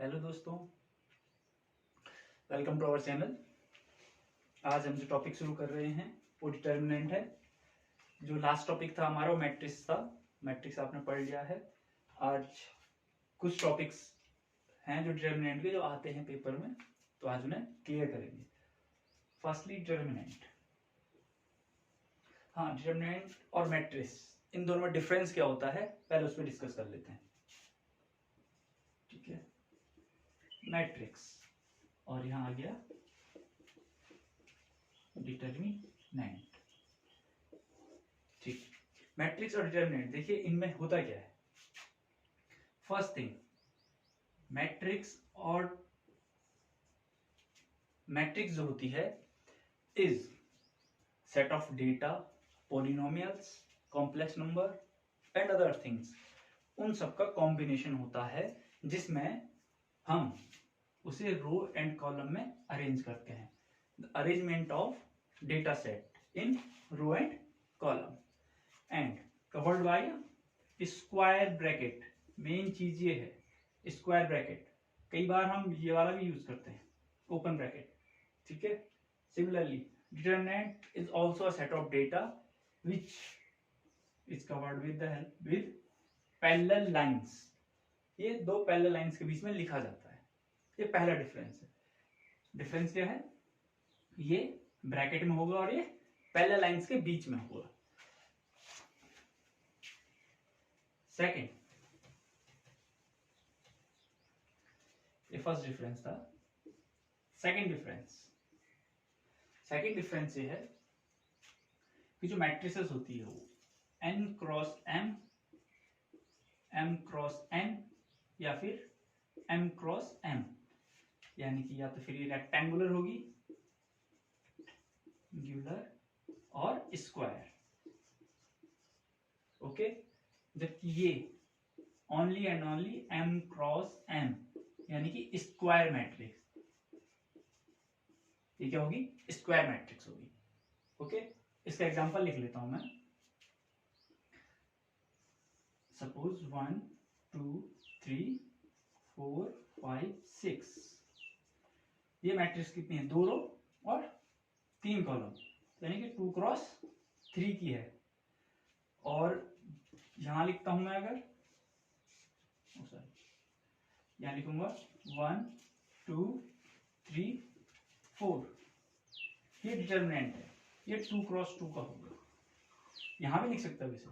Hello दोस्तों, welcome to our channel. आज हम जो टॉपिक शुरू कर रहे हैं वो डिटर्मिनेंट है। जो लास्ट टॉपिक था हमारा वो मैट्रिक्स था। मैट्रिक्स आपने पढ़ लिया है। आज कुछ टॉपिक्स हैं जो डिटर्मिनेंट के जो आते हैं पेपर में, तो आज उन्हें क्लियर करेंगे। Firstly determinant. हाँ, डिटर्मिनेंट और मैट्रिक्स इन दोनों में डिफरेंस क्या होता है पहले उसमें डिस्कस कर लेते हैं। ठीक है, मैट्रिक्स और यहाँ आ गया डिटर्मिनेंट। ठीक, मैट्रिक्स और डिटर्मिनेंट देखिए इनमें होता क्या है। फर्स्ट थिंग, मैट्रिक्स जो होती है is set of data, polynomials, complex number and other things. उन सबका कॉम्बिनेशन होता है जिसमें हम उसे रो एंड कॉलम में अरेंज करते हैं। The arrangement of data set in row and column and covered by square bracket. Main चीज ये है स्क्वायर ब्रैकेट। कई बार हम ये वाला भी यूज करते हैं, ओपन ब्रैकेट। ठीक है, similarly determinant is also a set of data which is covered with parallel lines. ये दो पैरेलल लाइंस के बीच में लिखा जाता है। ये पहला डिफरेंस है। डिफरेंस क्या है? ये ब्रैकेट में होगा और ये पैरेलल लाइंस के बीच में होगा। सेकंड, ये फर्स्ट डिफरेंस था। सेकंड डिफरेंस ये है कि जो मैट्रिसेस होती है वो n cross m, m cross n या फिर m क्रॉस m, यानी कि या तो फिर ये रेक्टेंगुलर होगी, रेक्टेंगुलर और स्क्वायर। ओके, जबकि ये only and only m cross m यानी कि स्क्वायर मैट्रिक्स। ये क्या होगी? स्क्वायर मैट्रिक्स होगी। ओके, इसका एग्जांपल लिख लेता हूं मैं। सपोज 1 2 3 4 5 6। ये मैट्रिक्स कितनी है? 2 रो और 3 कॉलम, यानी कि 2 क्रॉस 3 की है। और यहां लिखता हूं मैं, अगर यहां लिखूंगा 1 2 3 4। ये डिटर्मिनेंट है, ये 2 क्रॉस 2 का होगा। यहां भी लिख सकता है वैसे।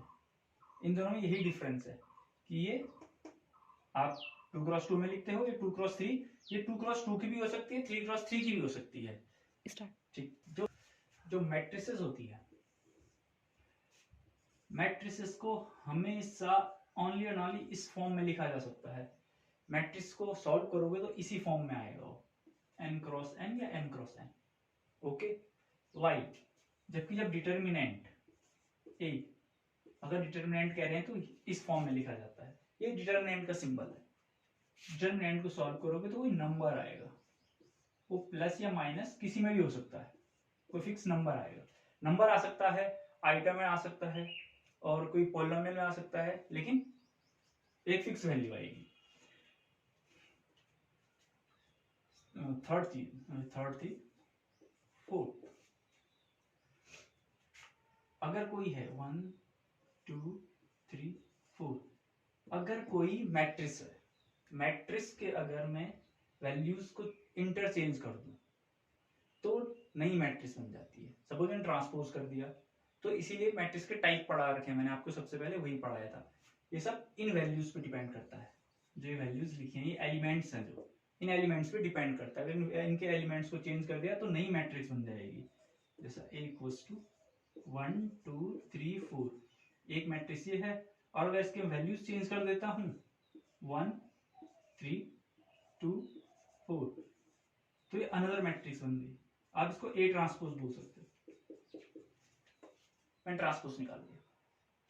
इन दोनों में यही डिफरेंस है कि ये आप 2 क्रॉस 2 में लिखते हो, ये 2 क्रॉस 3। ये 2 क्रॉस 2 की भी हो सकती है, 3 क्रॉस 3 की भी हो सकती है। ठीक, जो मैट्रिसेस होती है, मैट्रिसेस को हमेशा ओनली एंड ओनली इस फॉर्म में लिखा जा सकता है। मैट्रिक्स को सॉल्व करोगे तो इसी फॉर्म में आएगा वो, n क्रॉस n या n cross n। Okay, why? जबकि जब डिटर्मिनेंट ए, अगर डिटर्मिनेंट कह रहे हैं तो इस फॉर्म में लिखा जाता है। ये डिटर्मिनेंट का सिंबल है। डिटर्मिनेंट को सॉल्व करोगे तो कोई नंबर आएगा, वो प्लस या माइनस किसी में भी हो सकता है। कोई फिक्स नंबर आएगा। नंबर आ सकता है, आइटम में आ सकता है, और कोई पॉलिनोमियल में आ सकता है, लेकिन एक फिक्स वैल्यू आएगी। थर्ड थी फोर्थ। अगर कोई है 1 2 3 4, अगर कोई मैट्रिक्स है, मैट्रिक्स के अगर मैं वैल्यूज को इंटरचेंज कर दूं तो नई मैट्रिक्स बन जाती है। सपोज मैंने ट्रांसपोज कर दिया, तो इसीलिए मैट्रिक्स के टाइप पढ़ा रखे हैं मैंने आपको, सबसे पहले वही पढ़ाया था। ये सब इन वैल्यूज पे डिपेंड करता है। जो ये वैल्यूज लिखी हैं, ये एलिमेंट्स हैं, जो इन एलिमेंट्स पे डिपेंड करता है। अगर इनके एलिमेंट्स को चेंज कर दिया तो नई मैट्रिक्स बन जाएगी। जैसा a इक्वल्स टू 1 2 3 4, एक मैट्रिक्स ये है। और अगर इसके वैल्यूज चेंज कर देता हूं 1 3 2 4, तो ये अनदर मैट्रिक्स बन गई। आप इसको ए ट्रांसपोज बोल सकते हो। मैंने ट्रांसपोज निकाल दिया।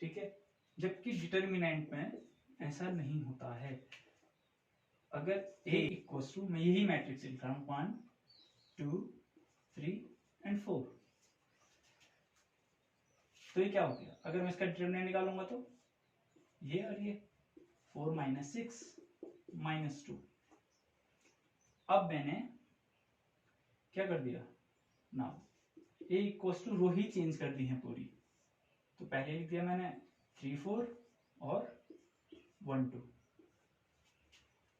ठीक है, जबकि डिटर्मिनेंट में ऐसा नहीं होता है। अगर a इक्वल्स टू, मैं यही मैट्रिक्स लिख रहा हूं 1 2 3 एंड 4, तो ये क्या हो गया? अगर मैं इसका डिटर्मिनेंट निकालूंगा तो ये और ये 4 - 6 - 2, अब मैंने क्या कर दिया, now A equals to row ही चेंज कर दी है पूरी। तो पहले लिख दिया मैंने 3 4 और 1 2।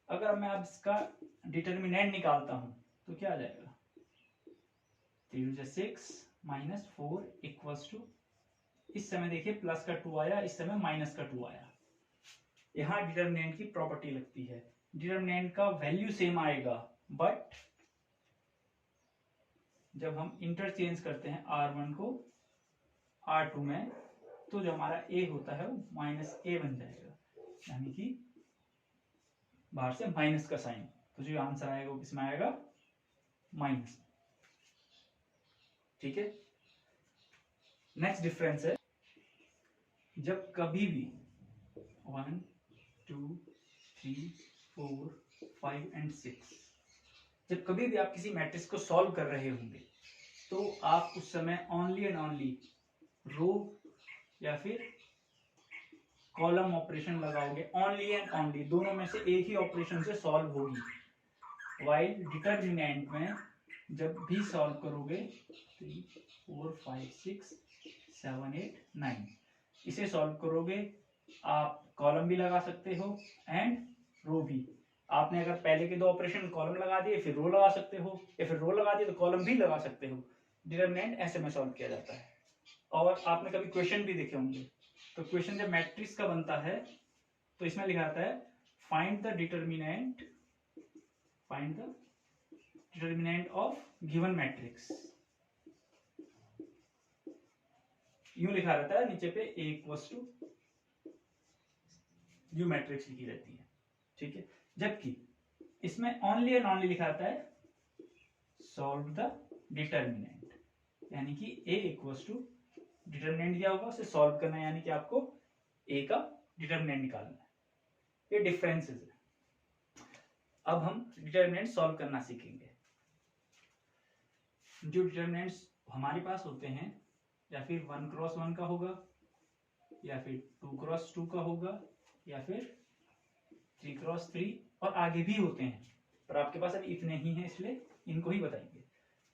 अगर मैं अब इसका डिटर्मिनेंट निकालता हूं तो क्या आ जाएगा, 3 6 माइनस 4 इक्वल्स टू, इस समय देखिए प्लस का 2 आया, इस समय माइनस का 2 आया। यहां डिटर्मिनेंट की प्रॉपर्टी लगती है, डिटर्मिनेंट का वैल्यू सेम आएगा, बट जब हम इंटरचेंज करते हैं R1 को R2 में, तो जो हमारा A होता है वो माइनस A बन जाएगा, यानी कि बाहर से माइनस का साइन। तो जो आंसर आएगा वो किसमें आएगा, माइनस। ठीक है। नेक्स्ट डिफरेंस है, जब कभी भी 1 2 3 4 5 एंड 6, जब कभी भी आप किसी मैट्रिक्स को सॉल्व कर रहे होंगे तो आप उस समय ओनली एंड ओनली रो या फिर कॉलम ऑपरेशन लगाओगे, ओनली एंड ओनली, दोनों में से एक ही ऑपरेशन से सॉल्व होगी। वाइल डिटर्मिनेंट में जब भी सॉल्व करोगे 3 4 5 6 7 8 9, इसे सॉल्व करोगे आप कॉलम भी लगा सकते हो एंड रो भी। आपने अगर पहले के दो ऑपरेशन कॉलम लगा दिए फिर रो लगा सकते हो, या फिर रो लगा दिए तो कॉलम भी लगा सकते हो। डिटर्मिनेंट ऐसे में सॉल्व किया जाता है। और आपने कभी क्वेश्चन भी देखे होंगे, तो क्वेश्चन जब मैट्रिक्स का बनता है तो इसमें लिखा आता है find the determinant of given matrix. यूं लिखा रहता है नीचे पे A equals to U matrix लिखी रहती है। ठीक है, जबकि इसमें ओनली एंड ओनली लिखा आता है सॉल्व द डिटर्मिनेंट, यानी कि A इक्वल्स टू डिटर्मिनेंट क्या होगा उसे सॉल्व करना है, यानी कि आपको A का डिटर्मिनेंट निकालना है। ये डिफरेंसेस है। अब हम डिटर्मिनेंट सॉल्व करना सीखेंगे। जो डिटर्मिनेंट्स हमारे पास होते हैं, या फिर 1 क्रॉस 1 का होगा, या फिर 2 क्रॉस 2 का होगा, या फिर 3 क्रॉस 3, और आगे भी होते हैं, पर आपके पास अभी इतने ही हैं इसलिए इनको ही बताएंगे।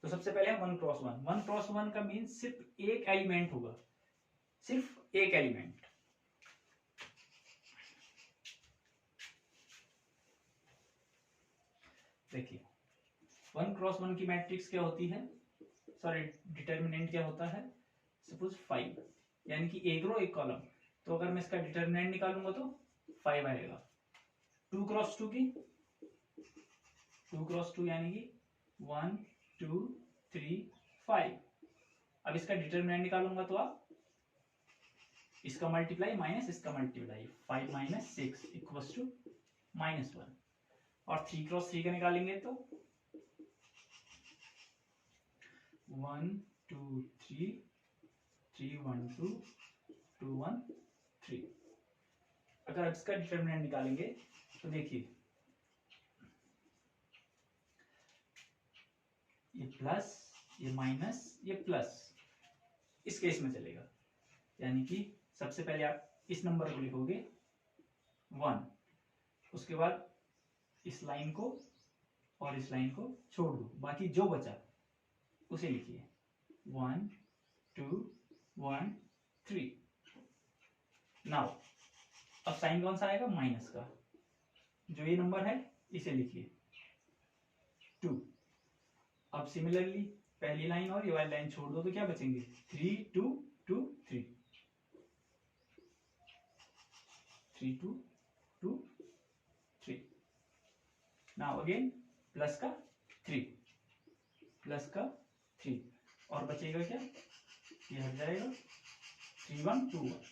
तो सबसे पहले 1 क्रॉस 1। 1 क्रॉस 1 का मीन सिर्फ एक एलिमेंट होगा, सिर्फ एक एलिमेंट। देखिए 1 क्रॉस 1 की मैट्रिक्स क्या होती है, सॉरी डिटर्मिनेंट क्या होता है, सपोज 5, यानी कि एक रो एक कॉलम। तो अगर मैं इसका डिटर्मिनेंट निकालूंगा तो 5 आएगा। 2 क्रॉस 2 की, 2 क्रॉस 2 यानी कि 1 2 3 5। अब इसका डिटर्मिनेंट निकालूंगा तो आप इसका मल्टीप्लाई माइनस इसका मल्टीप्लाई, 5 माइनस 6 इक्वल्स टू -1। और 3 क्रॉस 3 का निकालेंगे तो 1 2 3 3 1 2 2 1 3। अगर इसका डिटर्मिनेंट निकालेंगे तो देखिए ये प्लस, ये माइनस, ये प्लस, इस केस में चलेगा। यानी कि सबसे पहले आप इस नंबर को लिखोगे 1, उसके बाद इस लाइन को और इस लाइन को छोड़ दो, बाकी जो बचा उसे लिखिए 1 2 1 3। नाउ अब साइन कौन सा आएगा, माइनस का। जो ये नंबर है इसे लिखिए 2। अब सिमिलरली पहली लाइन और ये वाली लाइन छोड़ दो तो क्या बचेंगे 3 2 2 3 3 2 2 3। नाउ अगेन प्लस का 3 प्लस का 3, और बचेगा क्या, ये हट जाएगा 3 1 2 1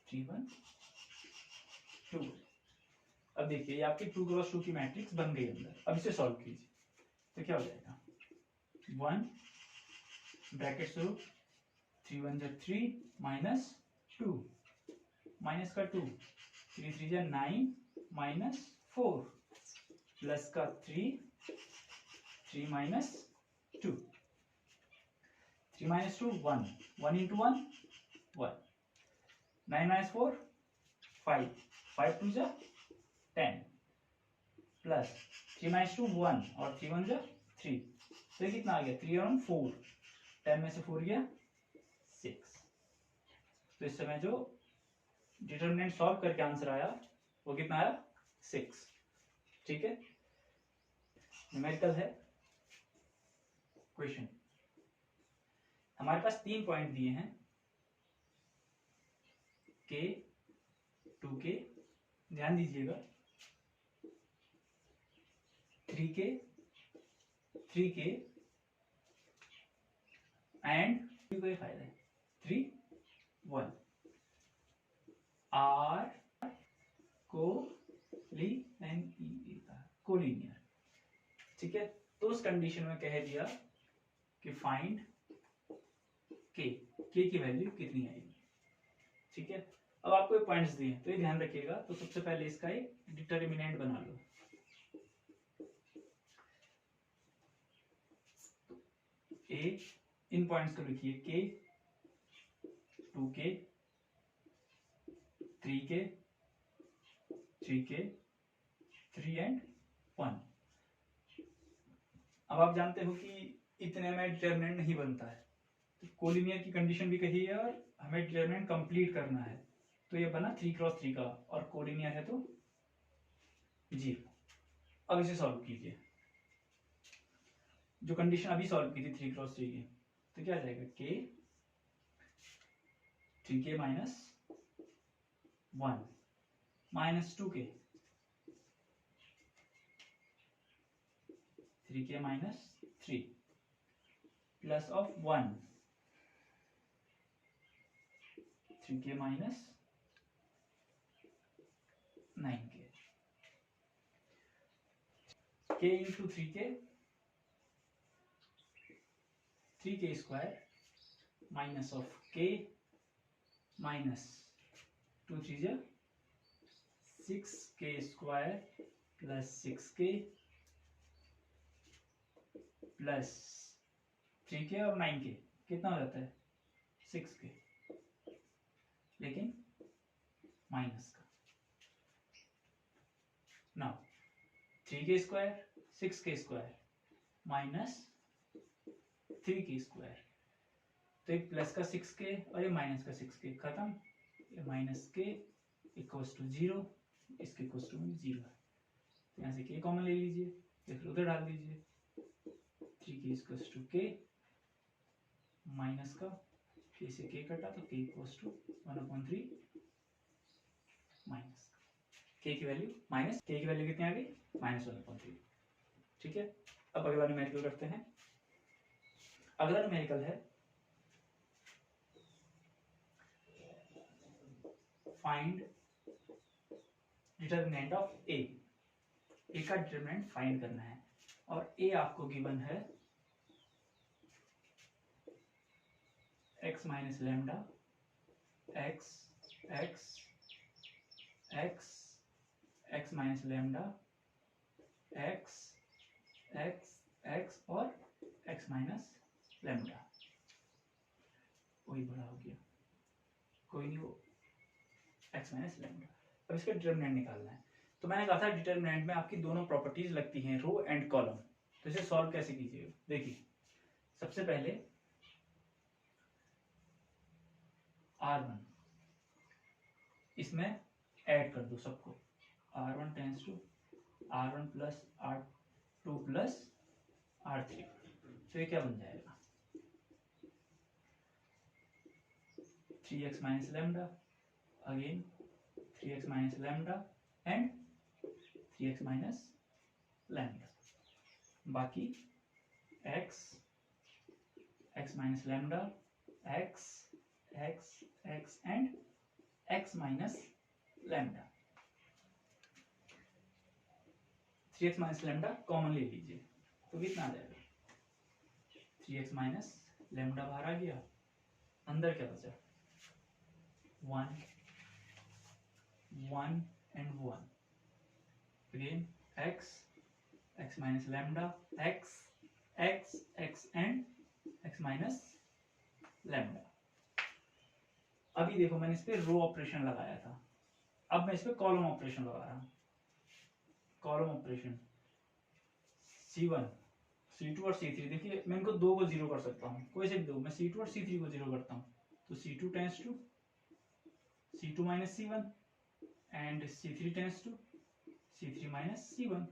3 1 2। अब देखिए ये आपकी 2 क्रॉस 2 की मैट्रिक्स बन गई अंदर। अब इसे सॉल्व कीजिए तो क्या हो जाएगा 1 ब्रैकेट शुरू 3 1 जा 3 माइनस 2 माइनस का 2 3 3 जा 9 माइनस 4 प्लस का 3 3 माइनस 2 3 माइनस 2 1 1 इंटू 1 1 9 माइनस 4 5 5 2 जा 10 प्लस 3 माइनस 2 1 और 3 1 जा 3, तो ये कितना आ गया 3 और 4, 10 में से 4 गया 6। तो इस समय जो डिटरमिनेंट सॉल्व करके आंसर आया वो कितना आया 6। ठीक है, न्यूमेरिकल है क्वेश्चन। हमारे पास 3 पॉइंट दिए हैं K 2K, ध्यान दीजिएगा 3K 3K एंड कोई फायदा है 3 1 R कोलिनियर। ठीक है, तो उस कंडीशन में कह दिया कि फाइंड K की वैल्यू कितनी आएगी। ठीक है, अब आपको ये पॉइंट्स दिए तो ये ध्यान रखिएगा। तो सबसे पहले इसका एक डिटरमिनेंट बना लो। ए इन पॉइंट्स को लिखिए K 2K 3K 3K 3 and 1। अब आप जानते हो कि इतने में डिटरमिनेंट नहीं बनता है, तो कोलिनियर की कंडीशन भी कही है और हमें डिटरमिनेंट कंप्लीट करना है। तो ये बना 3 क्रॉस 3 का और कोलिनियर है तो 0। अब इसे सॉल्व कीजिए। जो कंडीशन अभी सॉल्व की थी 3 क्रॉस 3 की, तो क्या आ जाएगा K 3K minus 1 minus 2K 3K minus 3 plus of 1 3K minus 9K K into 3K 3K square minus of K minus 2 3 जा 6K square plus 6K plus 3K और 9K कितना हो जाता है 6K, लेकिन माइनस का। Now 3K square 6K square minus 3K square, तो एक प्लस का 6K और ये माइनस का 6K खत्म। ये माइनस K इक्वल्स टू 0, इसके इक्वल्स टू 0 है। यहाँ से K कॉमन ले लीजिए, फिर उधर डाल दीजिए। 3K equals to K minus का K से K कटा तो K equals to 1/3 minus K की वैल्यू माइनस K की वैल्यू कितनी आ गई -1/3। ठीक है, अब अगला न्यूमेरिकल करते हैं। अगला न्यूमेरिकल है फाइंड डिटरमिनेंट ऑफ A का डिटरमिनेंट फाइंड करना है और A आपको गिवन है x minus lambda x x x x minus lambda x x x और x माइनस लैम्डा। वही बड़ा हो गया, कोई नहीं, वो x माइनस लैम्डा। अब इसका डिटरमिनेंट निकालना है। तो मैंने कहा था डिटरमिनेंट में आपकी दोनों प्रॉपर्टीज लगती हैं, रो एंड कॉलम। तो इसे सॉल्व कैसे कीजिएगा, देखिए सबसे पहले R1 इसमें ऐड कर दो सबको, R1 tense to R1 plus R2 plus R3, तो ये क्या बन जाएगा 3x minus lambda, again 3x minus lambda and 3x minus lambda, बाकी x x minus lambda x x x and x minus lambda. 3x minus lambda common ले लीजिए तो कितना आ जाएगा 3x माइनस लैम्डा बाहर आ गया, अंदर क्या बचा 1 1 and 1, again x x minus lambda x x x and x minus lambda. अभी देखो मैंने इस पे रो ऑपरेशन लगाया था, अब मैं इस पे कॉलम ऑपरेशन लगा रहा हूं। कॉलम ऑपरेशन C1 C2 और C3, देखिए मैं इनको दो को जीरो कर सकता हूँ, कोई से भी दो, मैं C2 और C3 को जीरो करता हूँ तो C2 tends to C2 minus C1 and C3 tends to C3 minus C1।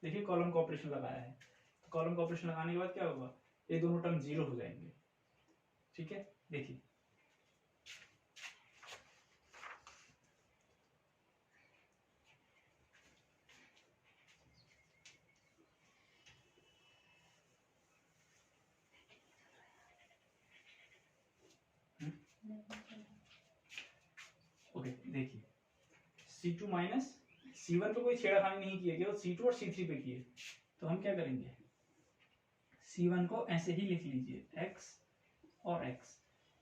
देखिए कॉलम का ऑपरेशन लगाया है, तो कॉलम का ऑपरेशन लगाने के बाद क्या होगा, ये दोनों टर्म जीरो हो जाएंगे। ठीक है, देखिए ओके, देखिए C2 माइनस C1 पे कोई छेड़खानी नहीं किया, केवल C2 और C3 पे किए, तो हम क्या करेंगे, C1 को ऐसे ही लिख लीजिए x और x,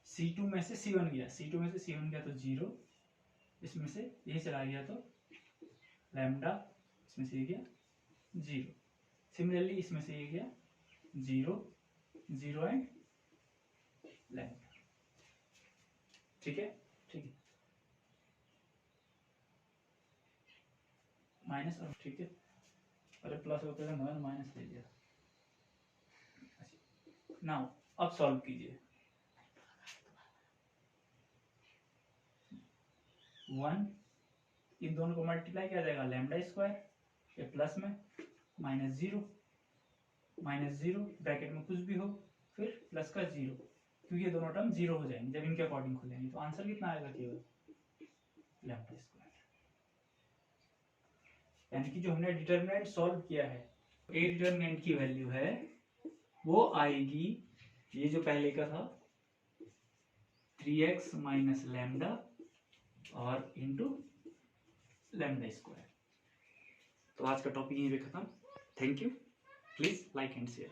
C2 में से C1 गया, C2 में से C1 गया तो जीरो, इसमें से ये चला गया तो लैम्डा, इसमें से ये गया जीरो, सिमिलरली इसमें से ये गया जीरो, जीरो एंड लैम्डा। ठीक है, ठीक है, माइनस और ठीक है, अरे प्लस होता है मगर माइनस ले लिया। नाउ अब सॉल्व कीजिए, 1 इन दोनों को मल्टीप्लाई किया जाएगा लैम्डा स्क्वायर, ये प्लस में माइनस जीरो ब्रैकेट में कुछ भी हो फिर प्लस का जीरो, क्योंकि ये दोनों टर्म जीरो हो जाएंगे जब इनके अकॉर्डिंग खुलेंगे, तो आंसर कितना आएगा, केवल लैम्डा स्क्वायर। यानी कि जो हमने डिटरमिनेंट सॉल्व किया है, ए डिटरमिनेंट की वैल्यू है वो आएगी, ये जो पहले का था 3x माइनस लैम्डा और इंटू लैम्डा स्क्वायर। तो आज का टॉपिक यहीं पे खत्म। Thank you, please like and share.